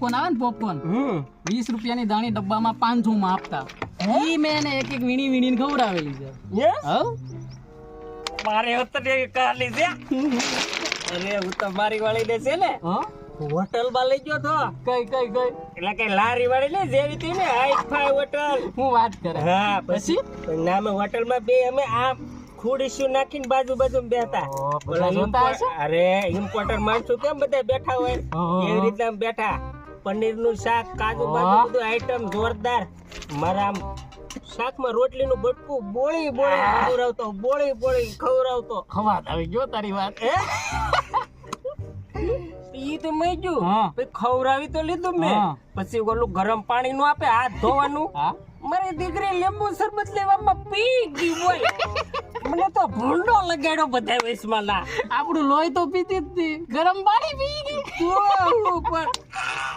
popcorn આવે ને popcorn 20 રૂપિયાની દાણી ડબ્બામાં 500 માં આપતા ઈ મેં એને એક એક વીણી વીણીને ખવડાવેલી છે હવ મારે ઉતરે કાલી છે અરે હું તો મારી વાળી દે છે ને હોટલ માં લઈ ગયો તો કઈ એટલે કે લારી વાળી ને જેવી હતી ને હાઈ હોટલ હું વાત કરે હા પછી નામે હોટલ માં બે અમે આમ ખુરશીઓ નાખીને બાજુ બેઠા અરે ઇમ્પોર્ટર માણસો કેમ બધા બેઠા હોય એવી રીતના બેઠા પનીર નું શાક કાજુ બાજુ બધું આઈટમ જોરદાર મારા શાક માં રોટલી નું બટકું બોળી ખવડાવતો ખવાત આવી ગયો તારી વાત ઈ તો મેં જો ખવડાવી તો લીધું મેં પછી ઓલું ગરમ પાણી નું આપે હાથ ધોવાનું મારી દીકરી લીંબુ શરબત લેવામાં પી ગઈ હોય મને તો ભૂંડો લગાડ્યો બધા વેસમાં ના આપણું લોહી તો પીતી જ હતી ગરમ પાણી પી ગઈ પણ